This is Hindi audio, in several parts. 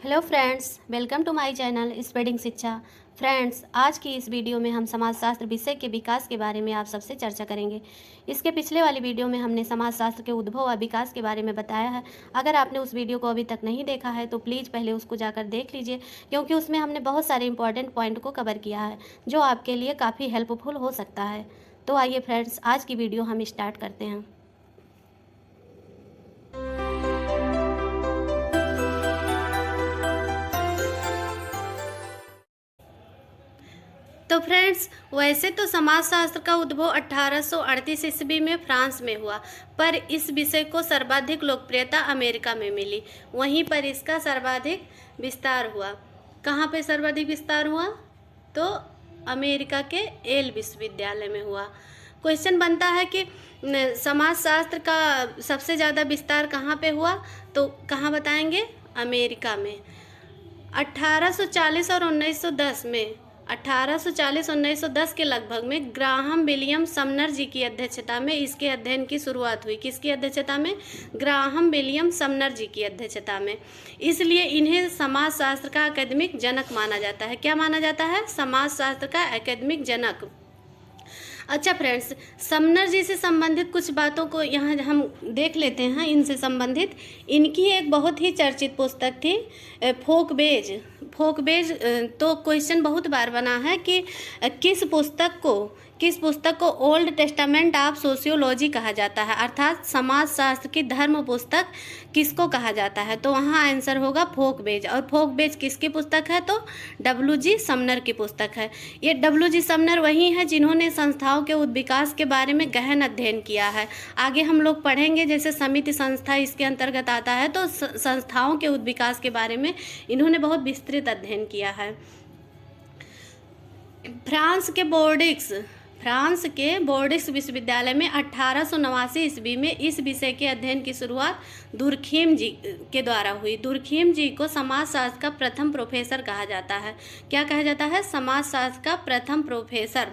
Hello friends, welcome to my channel spreading Shiksha. Friends, आज की इस वीडियो में हम समाजशास्त्र विषय के विकास के बारे में आप सबसे चर्चा करेंगे। इसके पिछले वाली वीडियो में हमने समाजशास्त्र के उद्भव और विकास के बारे में बताया है। अगर आपने उस वीडियो को अभी तक नहीं देखा है तो प्लीज़ पहले उसको जाकर देख लीजिए, क्योंकि उसमें हमने बहुत सारे इंपॉर्टेंट पॉइंट को कवर किया है जो आपके लिए काफ़ी हेल्पफुल हो सकता है। तो आइए फ्रेंड्स, आज की वीडियो हम स्टार्ट करते हैं। तो फ्रेंड्स, वैसे तो समाजशास्त्र का उद्भव 1838 ईस्वी में फ्रांस में हुआ, पर इस विषय को सर्वाधिक लोकप्रियता अमेरिका में मिली। वहीं पर इसका सर्वाधिक विस्तार हुआ। कहाँ पे सर्वाधिक विस्तार हुआ? तो अमेरिका के येल विश्वविद्यालय में हुआ। क्वेश्चन बनता है कि समाजशास्त्र का सबसे ज़्यादा विस्तार कहाँ पे हुआ? तो कहाँ बताएंगे? अमेरिका में। 1840 और 1910 में 1910 के लगभग में ग्राहम विलियम समनर जी की अध्यक्षता में इसके अध्ययन की शुरुआत हुई। किसकी अध्यक्षता में? ग्राहम विलियम समनर जी की अध्यक्षता में। इसलिए इन्हें समाजशास्त्र का अकादमिक जनक माना जाता है। क्या माना जाता है? समाजशास्त्र का अकादमिक जनक। अच्छा फ्रेंड्स, समनर जी से संबंधित कुछ बातों को यहाँ हम देख लेते हैं। इनसे संबंधित इनकी एक बहुत ही चर्चित पुस्तक थी फोकबेज। तो क्वेश्चन बहुत बार बना है कि किस पुस्तक को ओल्ड टेस्टामेंट ऑफ सोशियोलॉजी कहा जाता है, अर्थात समाजशास्त्र की धर्म पुस्तक किसको कहा जाता है? तो वहाँ आंसर होगा फोकबेज। और फोकबेज किसकी पुस्तक है? तो डब्ल्यू.जी. समनर की पुस्तक है। ये डब्ल्यू.जी. समनर वही है जिन्होंने संस्थाओं के विकास के बारे में गहन अध्ययन किया है। आगे हम लोग पढ़ेंगे, जैसे समिति संस्था इसके अंतर्गत आता है, तो संस्थाओं के विकास के बारे में इन्होंने बहुत विस्तृत अध्ययन किया है। फ्रांस के बोर्डिक्स विश्वविद्यालय में 1889 ईस्वी में इस विषय के अध्ययन की शुरुआत दुर्खीम जी के द्वारा हुई। दुर्खीम जी को समाजशास्त्र का प्रथम प्रोफेसर कहा जाता है। क्या कहा जाता है? समाजशास्त्र का प्रथम प्रोफेसर।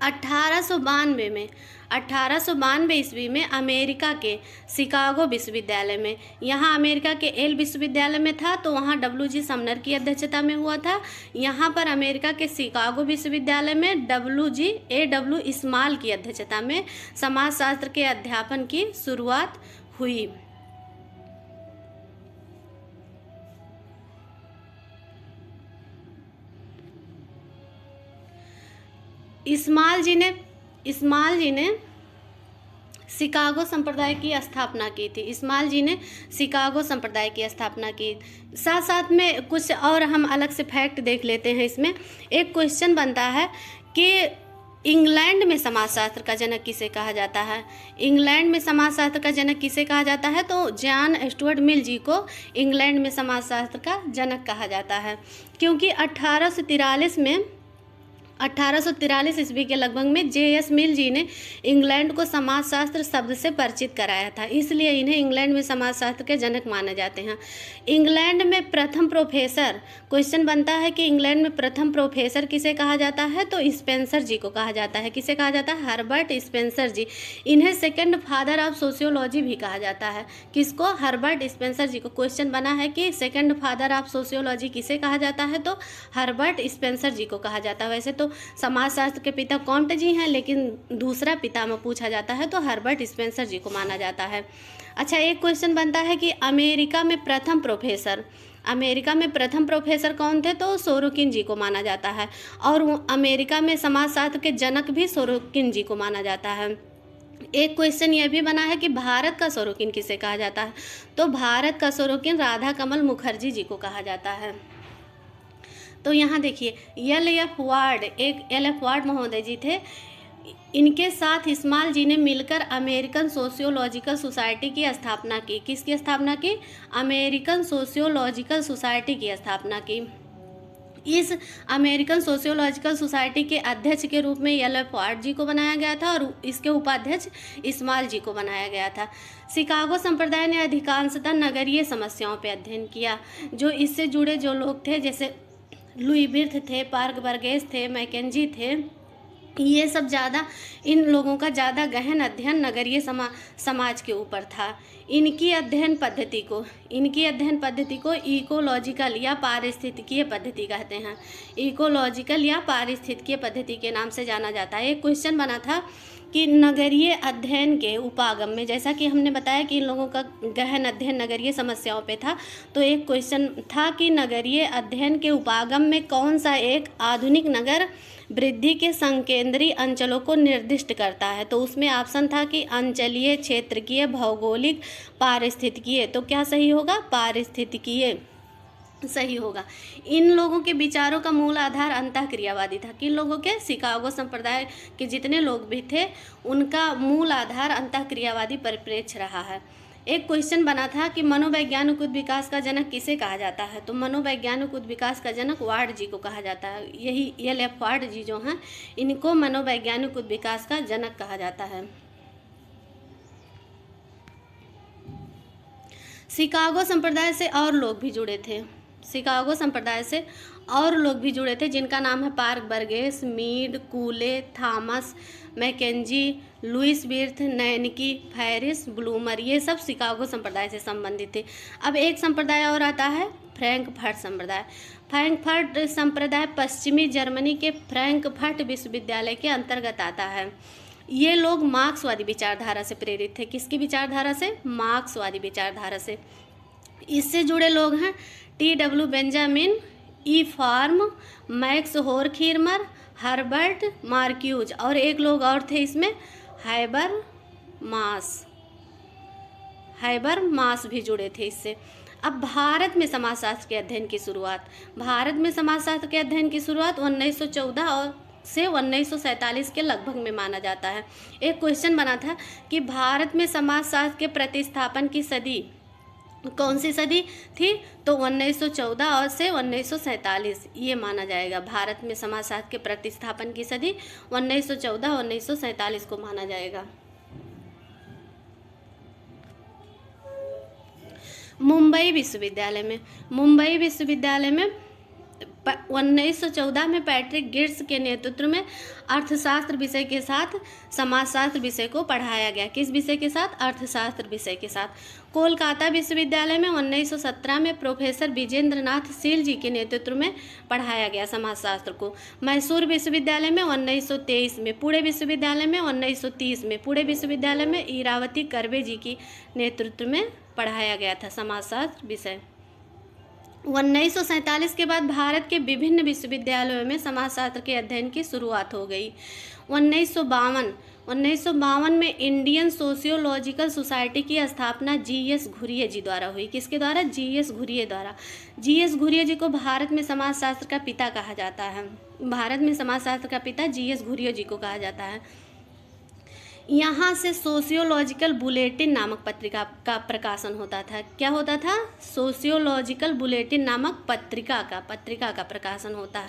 1892 ईस्वी में अमेरिका के शिकागो विश्वविद्यालय में, यहाँ अमेरिका के येल विश्वविद्यालय में था तो वहाँ डब्ल्यू.जी. समनर की अध्यक्षता में हुआ था। यहाँ पर अमेरिका के शिकागो विश्वविद्यालय में डब्ल्यू. इस्माइल की अध्यक्षता में समाजशास्त्र के अध्यापन की शुरुआत हुई। इस्माइल जी ने शिकागो संप्रदाय की स्थापना की थी। इस्माइल जी ने शिकागो संप्रदाय की स्थापना की। साथ साथ में कुछ और हम अलग से फैक्ट देख लेते हैं। इसमें एक क्वेश्चन बनता है कि इंग्लैंड में समाजशास्त्र का जनक किसे कहा जाता है? इंग्लैंड में समाजशास्त्र का जनक किसे कहा जाता है? तो जॉन स्टुअर्ट मिल जी को इंग्लैंड में समाजशास्त्र का जनक कहा जाता है, क्योंकि 1843 ईस्वी के लगभग में जे.एस. मिल जी ने इंग्लैंड को समाजशास्त्र शब्द से परिचित कराया था, इसलिए इन्हें इंग्लैंड में समाजशास्त्र के जनक माने जाते हैं। इंग्लैंड में प्रथम प्रोफेसर, क्वेश्चन बनता है कि इंग्लैंड में प्रथम प्रोफेसर किसे कहा जाता है? तो स्पेंसर जी को कहा जाता है। किसे कहा जाता है? हर्बर्ट स्पेंसर जी। इन्हें सेकेंड फादर ऑफ सोशियोलॉजी भी कहा जाता है। किसको? हर्बर्ट स्पेंसर जी को। क्वेश्चन बना है कि सेकेंड फादर ऑफ सोशियोलॉजी किसे कहा जाता है? तो हर्बर्ट स्पेंसर जी को कहा जाता है। वैसे तो समाजशास्त्र के पिता कॉम्ट जी हैं, लेकिन दूसरा पिता में पूछा जाता है तो हर्बर्ट स्पेंसर जी को माना जाता है। अच्छा, एक क्वेश्चन बनता है कि अमेरिका में प्रथम प्रोफेसर कौन थे? तो सोरोकिन जी को माना जाता है। और अमेरिका में समाजशास्त्र के जनक भी सोरोकिन जी को माना जाता है। एक क्वेश्चन यह भी बना है कि भारत का सोरोकिन किसे कहा जाता है? तो भारत का सोरोकिन राधा कमल मुखर्जी जी को कहा जाता है। तो यहाँ देखिए, एल एफ वार्ड महोदय जी थे। इनके साथ इस्माइल जी ने मिलकर अमेरिकन सोशियोलॉजिकल सोसाइटी की स्थापना की। किसकी स्थापना की? अमेरिकन सोशियोलॉजिकल सोसाइटी की स्थापना की। इस अमेरिकन सोशियोलॉजिकल सोसाइटी के अध्यक्ष के रूप में एल एफ वार्ड जी को बनाया गया था और इसके उपाध्यक्ष इस्माइल जी को बनाया गया था। शिकागो संप्रदाय ने अधिकांशतः नगरीय समस्याओं पर अध्ययन किया। जो इससे जुड़े जो लोग थे, जैसे लुई बिर्थ थे, पार्क बर्गेस थे, मैकेंजी थे, ये सब ज़्यादा, इन लोगों का ज़्यादा गहन अध्ययन नगरीय समाज के ऊपर था। इनकी अध्ययन पद्धति को इकोलॉजिकल या पारिस्थितिकीय पद्धति कहते हैं। इकोलॉजिकल या पारिस्थितिकीय पद्धति के नाम से जाना जाता है। एक क्वेश्चन बना था कि नगरीय अध्ययन के उपागम में, जैसा कि हमने बताया कि इन लोगों का गहन अध्ययन नगरीय समस्याओं पे था, तो एक क्वेश्चन था कि नगरीय अध्ययन के उपागम में कौन सा एक आधुनिक नगर वृद्धि के संकेंद्रीय अंचलों को निर्दिष्ट करता है। तो उसमें ऑप्शन था कि अंचलीय, क्षेत्रकीय, भौगोलिक, पारिस्थितिकीय। तो क्या सही होगा? पारिस्थितिकीय सही होगा। इन लोगों के विचारों का मूल आधार अंतःक्रियावादी था। किन लोगों के? शिकागो संप्रदाय के जितने लोग भी थे उनका मूल आधार अंतःक्रियावादी परिप्रेक्ष्य रहा है। एक क्वेश्चन बना था कि मनोवैज्ञानिक उद्विकास का जनक किसे कहा जाता है? तो मनोवैज्ञानिक उद्विकास का जनक वार्ड जी को कहा जाता है। यही एल.एफ. वार्ड जी जो हैं, इनको मनोवैज्ञानिक उद्विकास का जनक कहा जाता है। शिकागो संप्रदाय से और लोग भी जुड़े थे। शिकागो संप्रदाय से और लोग भी जुड़े थे जिनका नाम है Park Burgess, Mead, Cooley, Thomas McKenzie, Louis Wirth, नैनकी, फैरिस, ब्लूमर। ये सब शिकागो संप्रदाय से संबंधित थे। अब एक संप्रदाय और आता है, फ्रैंकफर्ट संप्रदाय। फ्रैंकफर्ट संप्रदाय पश्चिमी जर्मनी के फ्रैंकफर्ट विश्वविद्यालय के अंतर्गत आता है। ये लोग मार्क्सवादी विचारधारा से प्रेरित थे। किसकी विचारधारा से? मार्क्सवादी विचारधारा से। इससे जुड़े लोग हैं T.W. बेंजामिन, ई फॉर्म, मैक्स होरखीमर, हर्बर्ट मार्क्यूज, और एक लोग और थे इसमें, हैबर मास भी जुड़े थे इससे। अब भारत में समाजशास्त्र के अध्ययन की शुरुआत। भारत में समाजशास्त्र के अध्ययन की शुरुआत 1914 से 1947 के लगभग में माना जाता है। एक क्वेश्चन बना था कि भारत में समाजशास्त्र के प्रतिस्थापन की सदी कौन सी सदी थी? तो 1914 और से 1947 ये माना जाएगा। भारत में समाजशास्त्र के प्रतिस्थापन की सदी 1914 और 1947 को माना जाएगा। मुंबई विश्वविद्यालय में 1914 में पैट्रिक गिट्स के नेतृत्व में अर्थशास्त्र विषय के साथ समाजशास्त्र विषय को पढ़ाया गया। किस विषय के साथ? अर्थशास्त्र विषय के साथ। कोलकाता विश्वविद्यालय में 1917 में प्रोफेसर विजेंद्रनाथ शील जी के नेतृत्व में पढ़ाया गया समाजशास्त्र को। मैसूर विश्वविद्यालय में 1923 में, पुणे विश्वविद्यालय में 1930 में, पुणे विश्वविद्यालय में इरावती कर्वे जी की नेतृत्व में पढ़ाया गया था समाजशास्त्र विषय। 1947 के बाद भारत के विभिन्न विश्वविद्यालयों में समाजशास्त्र के अध्ययन की शुरुआत हो गई। 1952 में इंडियन सोशियोलॉजिकल सोसाइटी की स्थापना G.S. घुरिये जी द्वारा हुई। किसके द्वारा? G.S. घुरिये द्वारा। G.S. घुरिये जी को भारत में समाजशास्त्र का पिता कहा जाता है। भारत में समाजशास्त्र का पिता G.S. घुरिये जी को कहा जाता है। यहाँ से सोशियोलॉजिकल बुलेटिन नामक पत्रिका का प्रकाशन होता था। क्या होता था? सोशियोलॉजिकल बुलेटिन नामक पत्रिका का प्रकाशन होता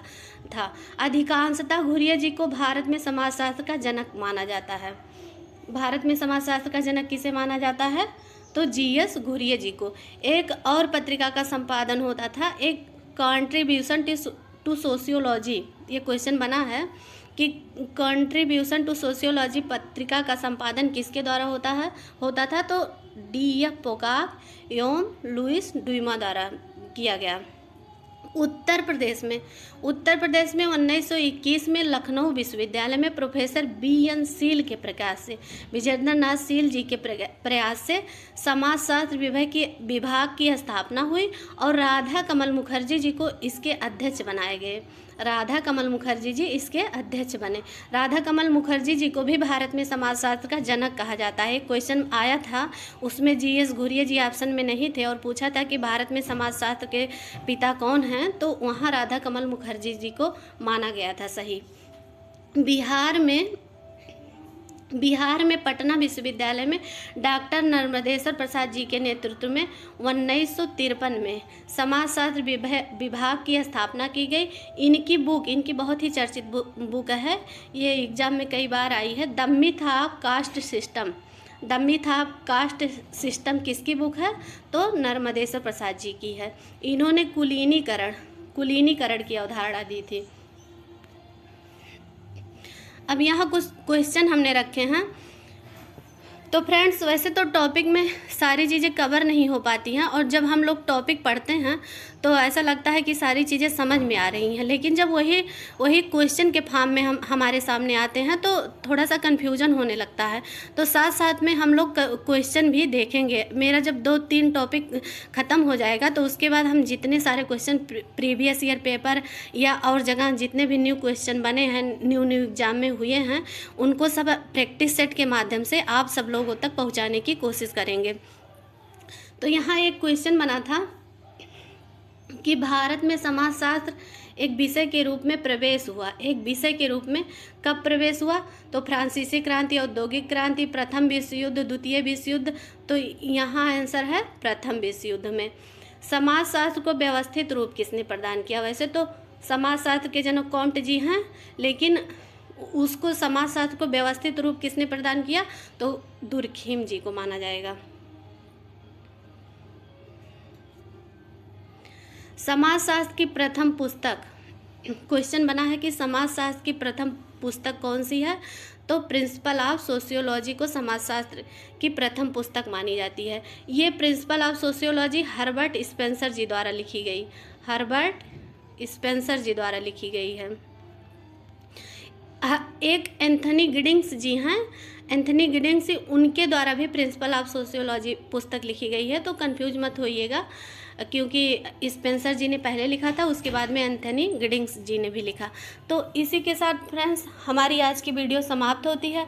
था। अधिकांशतः घुरिये जी को भारत में समाजशास्त्र का जनक माना जाता है। भारत में समाजशास्त्र का जनक किसे माना जाता है? तो G.S. घुरिये जी को। एक और पत्रिका का संपादन होता था, एक कंट्रीब्यूशन टू सोशियोलॉजी। ये क्वेश्चन बना है कि कंट्रीब्यूशन टू सोशियोलॉजी पत्रिका का संपादन किसके द्वारा होता था? तो D.F. पोकाक एवं लुइस ड्यूमा द्वारा किया गया। उत्तर प्रदेश में 1921 में लखनऊ विश्वविद्यालय में प्रोफेसर B.N. शील के प्रकाश से, विजेंद्रनाथ शील जी के प्रयास से समाजशास्त्र विभाग की स्थापना हुई और राधा कमल मुखर्जी जी को इसके अध्यक्ष बनाए गए। राधा कमल मुखर्जी जी इसके अध्यक्ष बने। राधा कमल मुखर्जी जी को भी भारत में समाजशास्त्र का जनक कहा जाता है। क्वेश्चन आया था, उसमें G.S. घुरिये जी ऑप्शन में नहीं थे और पूछा था कि भारत में समाजशास्त्र के पिता कौन हैं, तो वहाँ राधा कमल मुखर्जी जी को माना गया था सही। बिहार में पटना विश्वविद्यालय में डॉक्टर नर्मदेश्वर प्रसाद जी के नेतृत्व में 1953 में समाजशास्त्र विभाग की स्थापना की गई। इनकी बहुत ही चर्चित बुक है, ये एग्जाम में कई बार आई है, the myth of caste system किसकी बुक है? तो नर्मदेश्वर प्रसाद जी की है। इन्होंने कुलीनीकरण की अवधारणा दी थी। अब यहाँ कुछ क्वेश्चन हमने रखे हैं। तो फ्रेंड्स, वैसे तो टॉपिक में सारी चीज़ें कवर नहीं हो पाती हैं, और जब हम लोग टॉपिक पढ़ते हैं तो ऐसा लगता है कि सारी चीज़ें समझ में आ रही हैं, लेकिन जब वही क्वेश्चन के फॉर्म में हमारे सामने आते हैं तो थोड़ा सा कन्फ्यूजन होने लगता है। तो साथ साथ में हम लोग क्वेश्चन भी देखेंगे। मेरा जब 2-3 टॉपिक ख़त्म हो जाएगा तो उसके बाद हम जितने सारे क्वेश्चन प्रीवियस ईयर पेपर या और जगह जितने भी न्यू क्वेश्चन बने हैं, न्यू एग्जाम में हुए हैं, उनको सब प्रैक्टिस सेट के माध्यम से आप सब लोगों तक पहुंचाने की कोशिश करेंगे। तो यहाँ एक क्वेश्चन बना था कि भारत में समाजशास्त्र एक विषय के रूप में प्रवेश हुआ, एक विषय के रूप में कब प्रवेश हुआ? तो फ्रांसीसी क्रांति, औद्योगिक क्रांति, प्रथम विश्व युद्ध, द्वितीय विश्व युद्ध। तो यहाँ आंसर है प्रथम विश्व युद्ध में। समाजशास्त्र को व्यवस्थित रूप किसने प्रदान किया? वैसे तो समाजशास्त्र के जनक कॉन्ट जी हैं, लेकिन उसको समाजशास्त्र को व्यवस्थित रूप किसने प्रदान किया? तो दुर्खिम जी को माना जाएगा। समाजशास्त्र की प्रथम पुस्तक, क्वेश्चन बना है कि समाजशास्त्र की प्रथम पुस्तक कौन सी है? तो प्रिंसिपल ऑफ सोशियोलॉजी को समाजशास्त्र की प्रथम पुस्तक मानी जाती है। ये principle of sociology Herbert Spencer ji द्वारा लिखी गई, हर्बर्ट स्पेंसर जी द्वारा लिखी गई है। एक एंथनी गिडिंग्स जी हैं, एंथनी गिडिंग्स, उनके द्वारा भी प्रिंसिपल ऑफ सोशियोलॉजी पुस्तक लिखी गई है। तो कंफ्यूज मत होइएगा, क्योंकि स्पेंसर जी ने पहले लिखा था, उसके बाद में एंथनी गिडिंग्स जी ने भी लिखा। तो इसी के साथ फ्रेंड्स हमारी आज की वीडियो समाप्त होती है।